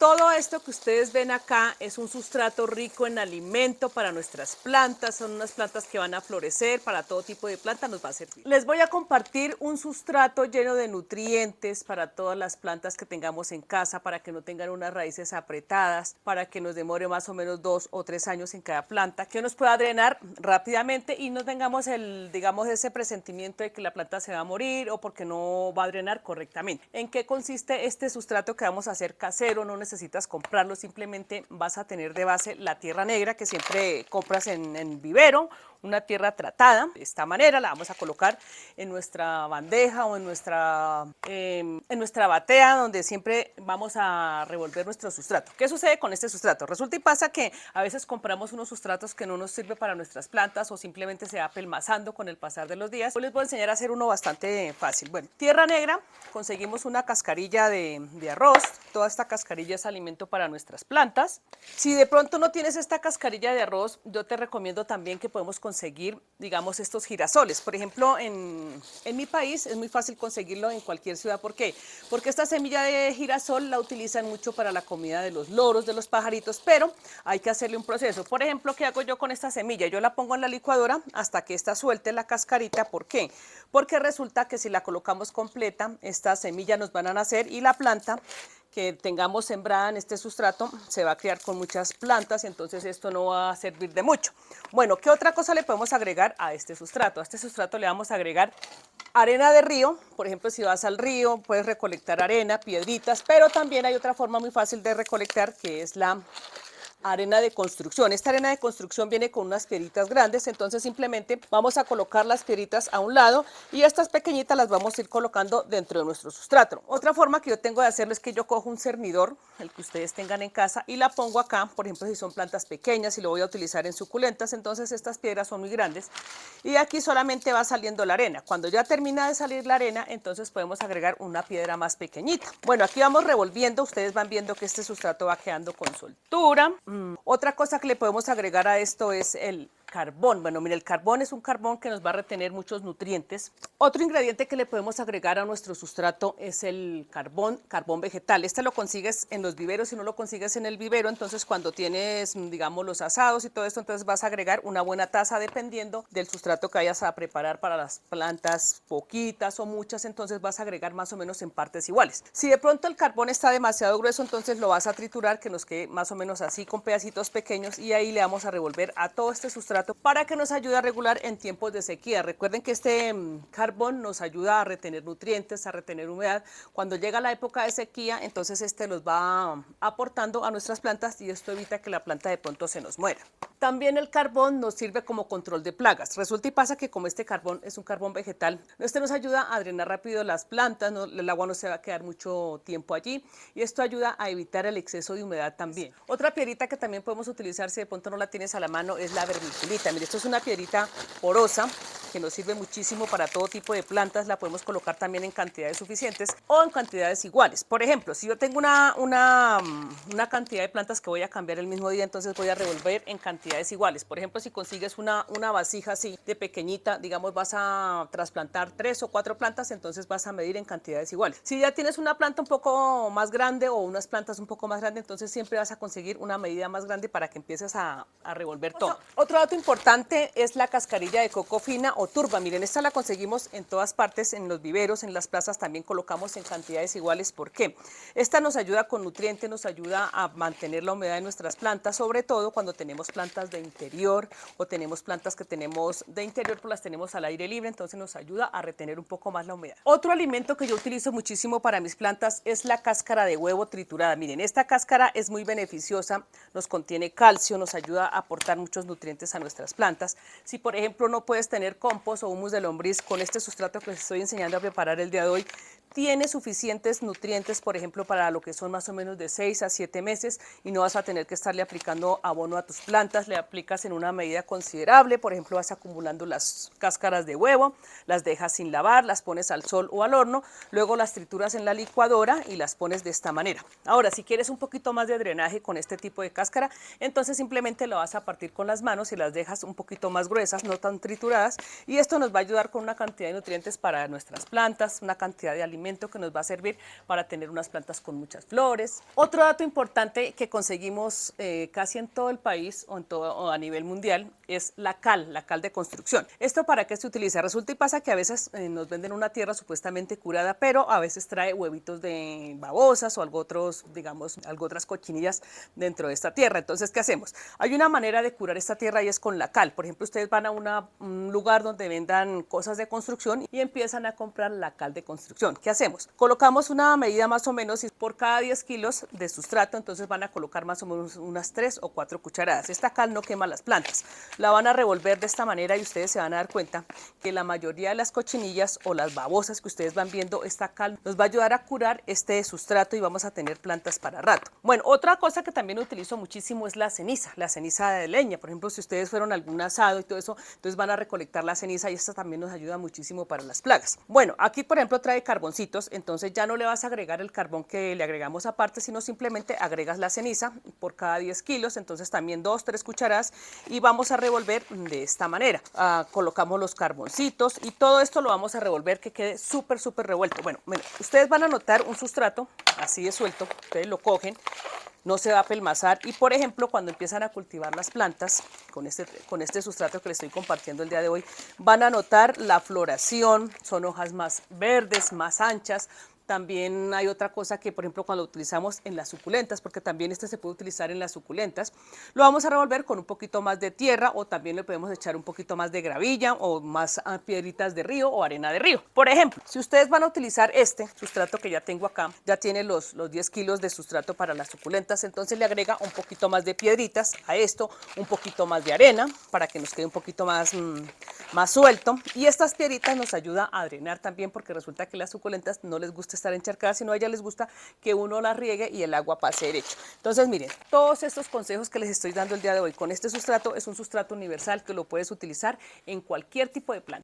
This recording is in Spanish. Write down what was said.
Todo esto que ustedes ven acá es un sustrato rico en alimento para nuestras plantas, son unas plantas que van a florecer, para todo tipo de planta nos va a servir. Les voy a compartir un sustrato lleno de nutrientes para todas las plantas que tengamos en casa, para que no tengan unas raíces apretadas, para que nos demore más o menos 2 o 3 años en cada planta, que nos pueda drenar rápidamente y no tengamos digamos, ese presentimiento de que la planta se va a morir o porque no va a drenar correctamente. ¿En qué consiste este sustrato que vamos a hacer casero? No necesitas comprarlo, simplemente vas a tener de base la tierra negra que siempre compras en vivero, una tierra tratada. De esta manera la vamos a colocar en nuestra bandeja o en nuestra batea donde siempre vamos a revolver nuestro sustrato. ¿Qué sucede con este sustrato? Resulta y pasa que a veces compramos unos sustratos que no nos sirven para nuestras plantas o simplemente se va pelmazando con el pasar de los días. Hoy les voy a enseñar a hacer uno bastante fácil. Bueno, tierra negra, conseguimos una cascarilla de arroz. Toda esta cascarilla es alimento para nuestras plantas. Si de pronto no tienes esta cascarilla de arroz, yo te recomiendo también que podemos conseguir, digamos, estos girasoles. Por ejemplo, en mi país es muy fácil conseguirlo en cualquier ciudad. ¿Por qué? Porque esta semilla de girasol la utilizan mucho para la comida de los loros, de los pajaritos, pero hay que hacerle un proceso. Por ejemplo, ¿qué hago yo con esta semilla? Yo la pongo en la licuadora hasta que esta suelte la cascarita. ¿Por qué? Porque resulta que si la colocamos completa, estas semillas nos van a nacer y la planta que tengamos sembrada en este sustrato se va a criar con muchas plantas y entonces esto no va a servir de mucho. Bueno, ¿qué otra cosa le podemos agregar a este sustrato? A este sustrato le vamos a agregar arena de río. Por ejemplo, si vas al río puedes recolectar arena, piedritas, pero también hay otra forma muy fácil de recolectar que es la arena de construcción. Esta arena de construcción viene con unas piedritas grandes, entonces simplemente vamos a colocar las piedritas a un lado y estas pequeñitas las vamos a ir colocando dentro de nuestro sustrato. Otra forma que yo tengo de hacerlo es que yo cojo un cernidor, el que ustedes tengan en casa, y la pongo acá. Por ejemplo, si son plantas pequeñas y lo voy a utilizar en suculentas, entonces estas piedras son muy grandes y aquí solamente va saliendo la arena. Cuando ya termina de salir la arena, entonces podemos agregar una piedra más pequeñita. Bueno, aquí vamos revolviendo, ustedes van viendo que este sustrato va quedando con soltura. Otra cosa que le podemos agregar a esto es el carbón. Bueno, mire, el carbón es un carbón que nos va a retener muchos nutrientes. Otro ingrediente que le podemos agregar a nuestro sustrato es el carbón vegetal. Este lo consigues en los viveros. Si no lo consigues en el vivero, entonces cuando tienes, digamos, los asados y todo esto, entonces vas a agregar una buena taza dependiendo del sustrato que vayas a preparar para las plantas, poquitas o muchas, entonces vas a agregar más o menos en partes iguales. Si de pronto el carbón está demasiado grueso, entonces lo vas a triturar, que nos quede más o menos así con pedacitos pequeños y ahí le vamos a revolver a todo este sustrato para que nos ayude a regular en tiempos de sequía. Recuerden que este carbón nos ayuda a retener nutrientes, a retener humedad. Cuando llega la época de sequía, entonces este los va aportando a nuestras plantas y esto evita que la planta de pronto se nos muera. También el carbón nos sirve como control de plagas. Resulta y pasa que como este carbón es un carbón vegetal, este nos ayuda a drenar rápido las plantas, el agua no se va a quedar mucho tiempo allí y esto ayuda a evitar el exceso de humedad también. Otra piedrita que también podemos utilizar si de pronto no la tienes a la mano es la vermiculita. Mire, esto es una piedrita porosa que nos sirve muchísimo para todo tipo de plantas. La podemos colocar también en cantidades suficientes o en cantidades iguales. Por ejemplo, si yo tengo una cantidad de plantas que voy a cambiar el mismo día, entonces voy a revolver en cantidades iguales. Por ejemplo, si consigues una vasija así de pequeñita, digamos vas a trasplantar 3 o 4 plantas, entonces vas a medir en cantidades iguales. Si ya tienes una planta un poco más grande o unas plantas un poco más grandes, entonces siempre vas a conseguir una medida más grande para que empieces a revolver todo. Otro dato importante es la cascarilla de coco fina o turba. Miren, esta la conseguimos en todas partes, en los viveros, en las plazas también colocamos en cantidades iguales. ¿Por qué? Esta nos ayuda con nutrientes, nos ayuda a mantener la humedad de nuestras plantas, sobre todo cuando tenemos plantas de interior o tenemos plantas que tenemos de interior, pues las tenemos al aire libre, entonces nos ayuda a retener un poco más la humedad. Otro alimento que yo utilizo muchísimo para mis plantas es la cáscara de huevo triturada. Miren, esta cáscara es muy beneficiosa, nos contiene calcio, nos ayuda a aportar muchos nutrientes a nuestras plantas. Si por ejemplo no puedes tener compost o humus de lombriz, con este sustrato que les estoy enseñando a preparar el día de hoy, tiene suficientes nutrientes, por ejemplo, para lo que son más o menos de 6 a 7 meses y no vas a tener que estarle aplicando abono a tus plantas, le aplicas en una medida considerable. Por ejemplo, vas acumulando las cáscaras de huevo, las dejas sin lavar, las pones al sol o al horno, luego las trituras en la licuadora y las pones de esta manera. Ahora, si quieres un poquito más de drenaje con este tipo de cáscara, entonces simplemente lo vas a partir con las manos y las dejas un poquito más gruesas, no tan trituradas, y esto nos va a ayudar con una cantidad de nutrientes para nuestras plantas, una cantidad de alimentos alimento que nos va a servir para tener unas plantas con muchas flores. Otro dato importante que conseguimos casi en todo el país o a nivel mundial es la cal de construcción. ¿Esto para qué se utiliza? Resulta y pasa que a veces nos venden una tierra supuestamente curada, pero a veces trae huevitos de babosas o algo otros, digamos, algo otras cochinillas dentro de esta tierra. Entonces, ¿qué hacemos? Hay una manera de curar esta tierra y es con la cal. Por ejemplo, ustedes van a un lugar donde vendan cosas de construcción y empiezan a comprar la cal de construcción. ¿Qué hacemos? Colocamos una medida más o menos y por cada 10 kilos de sustrato, entonces van a colocar más o menos unas 3 o 4 cucharadas. Esta cal no quema las plantas. La van a revolver de esta manera y ustedes se van a dar cuenta que la mayoría de las cochinillas o las babosas que ustedes van viendo, esta cal nos va a ayudar a curar este sustrato y vamos a tener plantas para rato. Bueno, otra cosa que también utilizo muchísimo es la ceniza de leña. Por ejemplo, si ustedes fueron a algún asado y todo eso, entonces van a recolectar la ceniza y esta también nos ayuda muchísimo para las plagas. Bueno, aquí por ejemplo trae carboncitos, entonces ya no le vas a agregar el carbón que le agregamos aparte, sino simplemente agregas la ceniza por cada 10 kilos, entonces también 2, 3 cucharadas y vamos a revolver de esta manera. Colocamos los carboncitos y todo esto lo vamos a revolver que quede súper revuelto. Bueno, ustedes van a notar un sustrato así de suelto, ustedes lo cogen, no se va a pelmazar y por ejemplo cuando empiezan a cultivar las plantas con este sustrato que les estoy compartiendo el día de hoy, van a notar la floración, son hojas más verdes, más anchas. También hay otra cosa que, por ejemplo, cuando utilizamos en las suculentas, porque también este se puede utilizar en las suculentas, lo vamos a revolver con un poquito más de tierra o también le podemos echar un poquito más de gravilla o más piedritas de río o arena de río. Por ejemplo, si ustedes van a utilizar este sustrato que ya tengo acá, ya tiene los 10 kilos de sustrato para las suculentas, entonces le agrega un poquito más de piedritas a esto, un poquito más de arena para que nos quede un poquito más suelto y estas piedritas nos ayudan a drenar también porque resulta que las suculentas no les gusta estar encharcadas, sino a ellas les gusta que uno las riegue y el agua pase derecho. Entonces, miren, todos estos consejos que les estoy dando el día de hoy con este sustrato es un sustrato universal que lo puedes utilizar en cualquier tipo de planta.